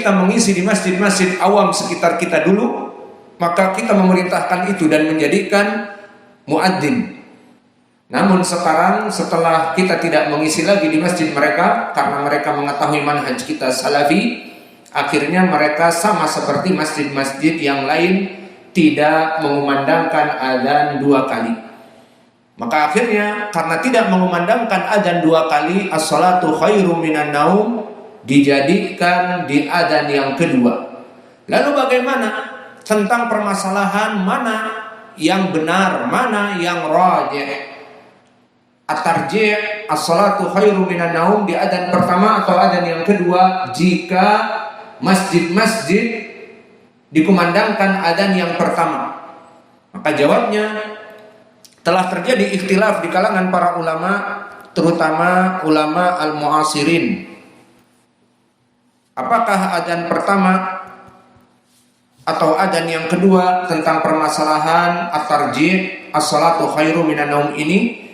kita mengisi di masjid-masjid awam sekitar kita dulu, maka kita memerintahkan itu dan menjadikan muadzin. Namun sekarang setelah kita tidak mengisi lagi di masjid mereka karena mereka mengetahui manhaj kita salafi, akhirnya mereka sama seperti masjid-masjid yang lain tidak mengumandangkan adzan 2 kali. Maka akhirnya karena tidak mengumandangkan adzan 2 kali, as-salatu khairum minan naum dijadikan di adzan yang kedua. Lalu bagaimana tentang permasalahan mana yang benar, mana yang rajih? At-tarjih as-salatu khairum minan naum di adzan pertama atau adzan yang kedua jika masjid-masjid dikumandangkan adzan yang pertama? Maka jawabnya telah terjadi ikhtilaf di kalangan para ulama, terutama ulama al-mu'asirin. Apakah adzan pertama atau adzan yang kedua tentang permasalahan at-tarjih as-salatu khairum minan naum ini?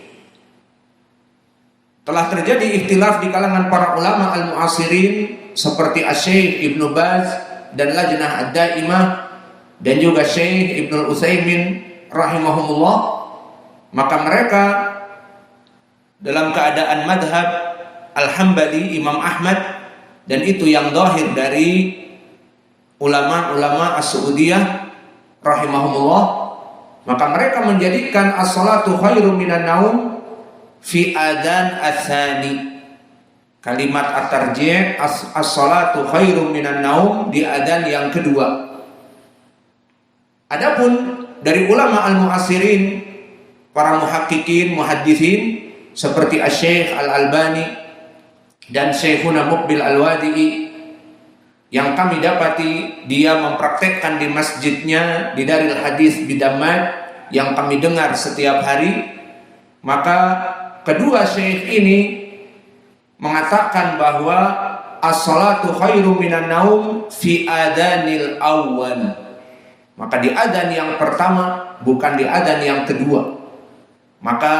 Telah terjadi ikhtilaf di kalangan para ulama al-mu'asirin seperti Asy-Syaikh Ibnu Baz dan Lajnah Ad-Daimah dan juga Syekh Ibnu Utsaimin rahimahumullah. Maka mereka dalam keadaan madhab Al-Hambali Imam Ahmad, dan itu yang zahir dari ulama-ulama As-Su'udiyah rahimahumullah, maka mereka menjadikan as-salatu khairum minan naum fi adzan ats-tsani. Kalimat at-tarjih as-salatu khairum minan naum di adzan yang kedua. Adapun dari ulama al-mu'asirin, para muhaqqiqin, muhaddisin seperti Asy-Syaikh Al-Albani dan Syekhuna Muqbil Al-Wadi'i, yang kami dapati dia mempraktekkan di masjidnya di Daril Hadis Bidammat yang kami dengar setiap hari, maka kedua syekh ini mengatakan bahwa as-salatu khairum minan naum fi adanil awwal. Maka di adzan yang pertama, bukan di adzan yang kedua. Maka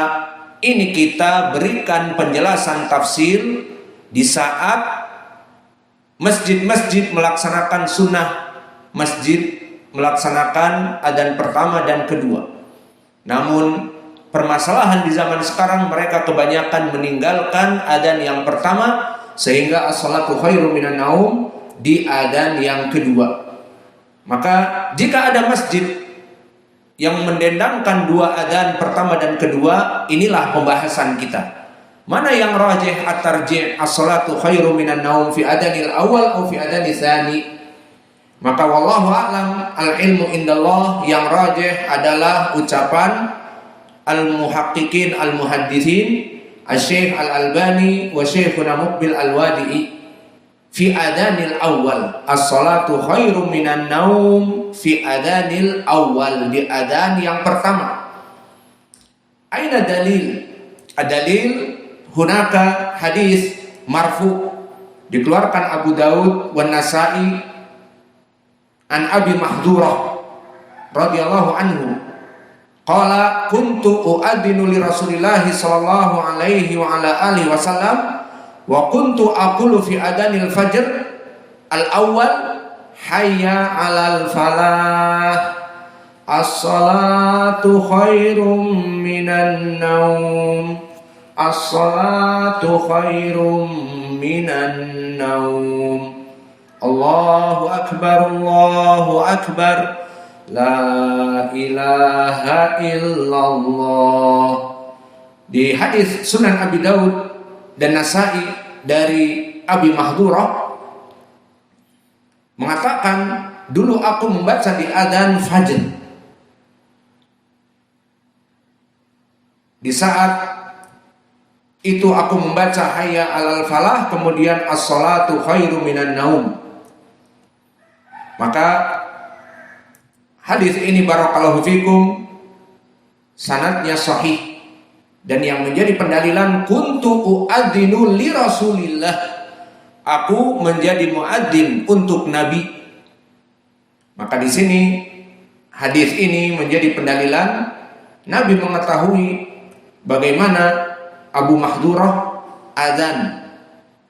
ini kita berikan penjelasan tafsir di saat masjid-masjid melaksanakan sunnah, masjid melaksanakan adzan pertama dan kedua. Namun permasalahan di zaman sekarang, mereka kebanyakan meninggalkan adzan yang pertama sehingga as-salatu khairum minan naum di adzan yang kedua. Maka jika ada masjid yang mendendangkan 2 adzan pertama dan kedua, inilah pembahasan kita. Mana yang rajih at-tarjih as-salatu khairum minan naum fi adzanil awal atau fi adzanil tsani? Maka wallahu a'lam, al-ilmu indallah, yang rajih adalah ucapan al-muhaqqiqin al-muhaddisin Asy-Syaikh Al-Albani wa Syekhuna Muqbil Al-Wadi'i fi adzanil awal, as-salatu khairum minan naum fi adzanil awal, di adzan yang pertama. Aina dalil? Ad-dalil hunaka hadis marfu dikeluarkan Abu Daud wa Nasa'i an Abi Mahdurah radhiyallahu anhu qala kuntu u'adzinu li Rasulillah sallallahu alaihi wa ala alihi wasallam wa kuntu aqulu fi adanil fajr al-awwal hayya 'alal falah as-salatu khairum minan naum as-salatu khairum minan naum Allahu akbar la ilaha illallah. Di hadis Sunan Abi Daud dan Nasa'i dari Abi Mahdurah mengatakan, dulu aku membaca di adzan fajr, di saat itu aku membaca hayya 'alal falah, kemudian as-salatu khairum minan naum. Maka hadis ini barakallahu fikum sanadnya sahih, dan yang menjadi pendalilan kuntu u'adzinu li Rasulillah, aku menjadi muadzin untuk Nabi. Maka di sini hadis ini menjadi pendalilan Nabi mengetahui bagaimana Abu Mahdurah adzan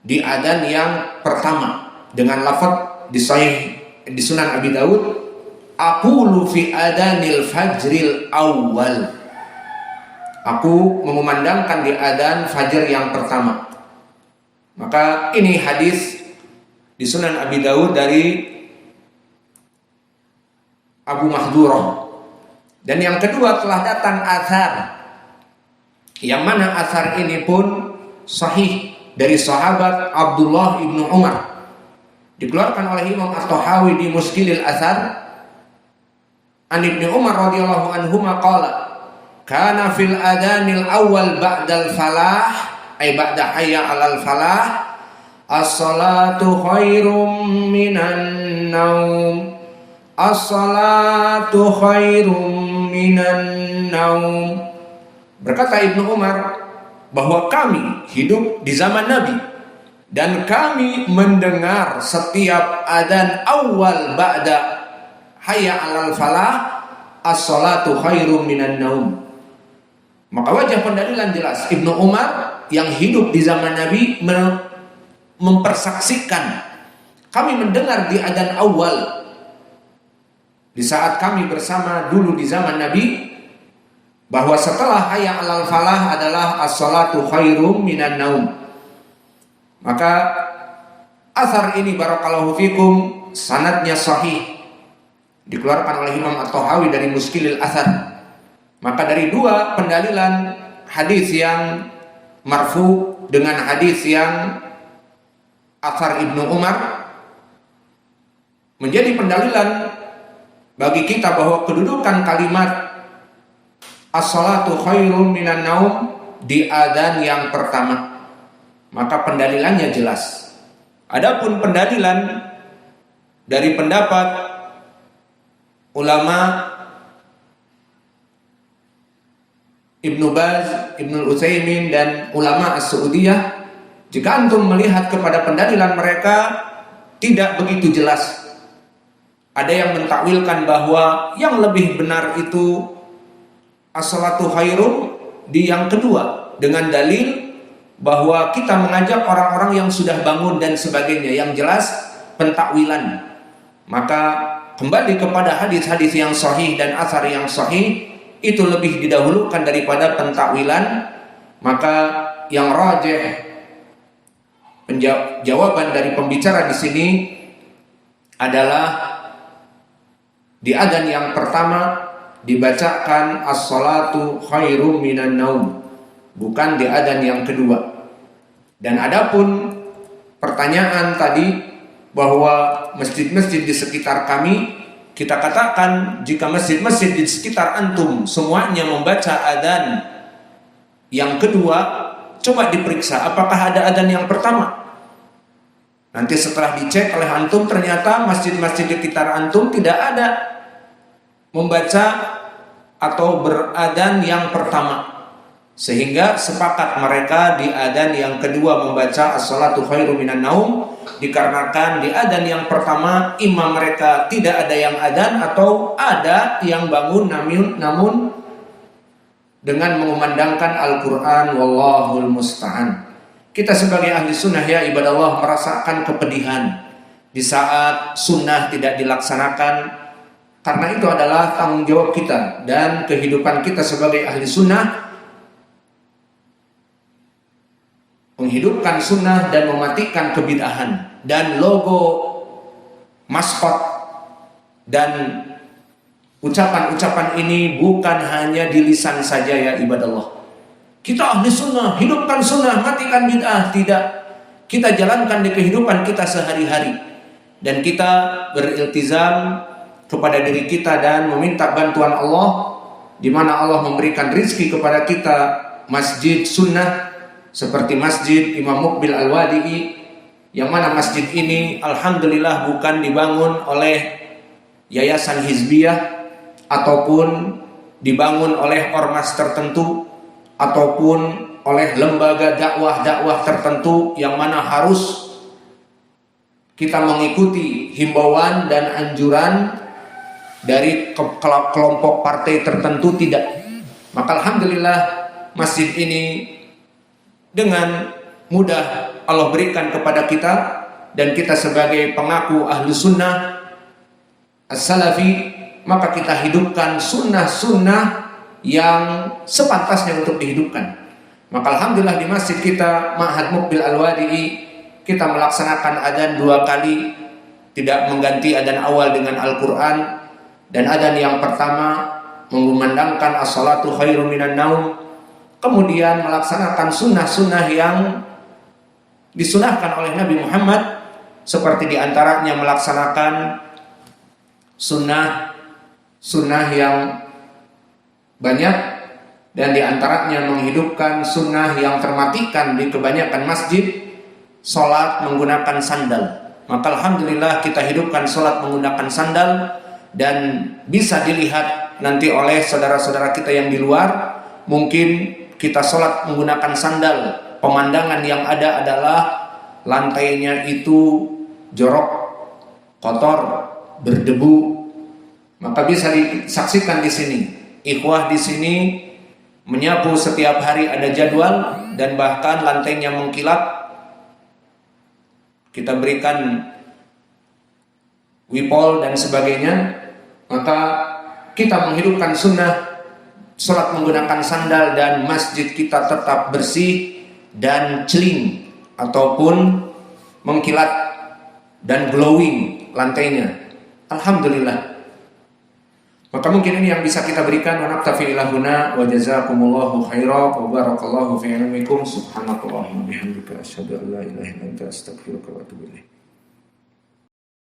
di adzan yang pertama dengan lafaz di Sunan Abi Daud, aqulu fi adanil fajril awal. Aku mengumandangkan di adzan fajar yang pertama. Maka ini hadis di Sunan Abi Daud dari Abu Mahdurah. Dan yang kedua telah datang athar, yang mana athar ini pun sahih dari sahabat Abdullah ibnu Umar, dikeluarkan oleh Imam At-Tahawi di Muskilil Athar. An Ibnu Umar radhiyallahu anhuma qala, kana fil adanil awal ba'dal falah, ay ba'da hayya 'alal falah, as-salatu khairum minan naum, as-salatu khairum minan naum. Berkata Ibnu Umar bahwa kami hidup di zaman Nabi dan kami mendengar setiap adzan awal ba'da hayya 'alal falah, as-salatu khairum minan naum. Maka wajah pendalilan jelas, Ibnu Umar yang hidup di zaman Nabi mempersaksikan, kami mendengar di adzan awal di saat kami bersama dulu di zaman Nabi, bahwa setelah hayya 'alal falah adalah as-salatu khairum minan naum. Maka asar ini barakallahu fikum sanadnya sahih, dikeluarkan oleh Imam At-Tahawi dari Muskilil Athar. Maka dari dua pendalilan, hadis yang marfu dengan hadis yang athar Ibnu Umar, menjadi pendalilan bagi kita bahwa kedudukan kalimat as-salatu khairum minan naum di adzan yang pertama. Maka pendalilannya jelas. Adapun pendalilan dari pendapat ulama Ibnu Baz, Ibnu Utsaimin dan ulama As-Saudiyah, jika antum melihat kepada pendalilan mereka tidak begitu jelas. Ada yang mentakwilkan bahwa yang lebih benar itu as-salatu khairum di yang kedua, dengan dalil bahwa kita mengajak orang-orang yang sudah bangun dan sebagainya, yang jelas pentakwilan. Maka kembali kepada hadis-hadis yang sahih dan athar yang sahih, itu lebih didahulukan daripada pentakwilan. Maka yang rajih, jawaban dari pembicara di sini adalah di adzan yang pertama dibacakan as-salatu khairum minan naum, bukan di adzan yang kedua. Dan adapun pertanyaan tadi bahwa masjid-masjid di sekitar kami, kita katakan jika masjid-masjid di sekitar antum semuanya membaca adzan yang kedua, coba diperiksa apakah ada adzan yang pertama. Nanti setelah dicek oleh antum ternyata masjid-masjid di sekitar antum tidak ada membaca atau beradzan yang pertama, sehingga sepakat mereka di adzan yang kedua membaca as-salatu khairum minan naum, dikarenakan di adzan yang pertama imam mereka tidak ada yang adzan atau ada yang bangun namun dengan mengumandangkan Al-Quran. Wallahul musta'an. Kita sebagai ahli sunnah ya ibadallah merasakan kepedihan di saat sunnah tidak dilaksanakan, karena itu adalah tanggung jawab kita dan kehidupan kita sebagai ahli sunnah, menghidupkan sunnah dan mematikan kebid'ahan. Dan logo, maskot dan ucapan-ucapan ini bukan hanya di lisan saja ya ibadallah. Kita ahli sunnah, hidupkan sunnah, matikan bid'ah. Tidak, kita jalankan di kehidupan kita sehari-hari. Dan kita beriltizam kepada diri kita dan meminta bantuan Allah, di mana Allah memberikan rizki kepada kita masjid sunnah seperti Masjid Imam Muqbil Al-Wadi'i, yang mana masjid ini alhamdulillah bukan dibangun oleh yayasan hizbiyah ataupun dibangun oleh ormas tertentu ataupun oleh lembaga dakwah tertentu, yang mana harus kita mengikuti himbauan dan anjuran dari kelompok partai tertentu, tidak. Maka alhamdulillah masjid ini dengan mudah Allah berikan kepada kita dan kita sebagai pengaku ahlu sunnah as-salafi, maka kita hidupkan sunnah-sunnah yang sepantasnya untuk dihidupkan. Maka alhamdulillah di masjid kita Ma'had Muqbil Al-Wadi'i kita melaksanakan adzan 2 kali, tidak mengganti adzan awal dengan Al-Quran, dan adzan yang pertama mengumandangkan as-salatu khairum minan naum, kemudian melaksanakan sunnah-sunnah yang disunahkan oleh Nabi Muhammad, seperti diantaranya melaksanakan sunnah yang banyak, dan diantaranya menghidupkan sunnah yang termatikan di kebanyakan masjid, sholat menggunakan sandal. Maka alhamdulillah kita hidupkan sholat menggunakan sandal, dan bisa dilihat nanti oleh saudara-saudara kita yang di luar. Mungkin kita sholat menggunakan sandal, pemandangan yang ada adalah lantainya itu jorok, kotor, berdebu. Maka bisa disaksikan di sini. Ikhwah di sini menyapu setiap hari, ada jadwal, dan bahkan lantainya mengkilap. Kita berikan wipol dan sebagainya. Maka kita menghidupkan sunnah sholat menggunakan sandal, dan masjid kita tetap bersih dan celing ataupun mengkilat dan glowing lantainya. Alhamdulillah. Maka mungkin ini yang bisa kita berikan. Wa naktafi ila huna wa jazakumullahu khairan wa barakallahu fi ilmikum. Subhanakallahumma bihamdika asyhadu an la ilaha illa anta astaghfiruka wa atubu ilaik.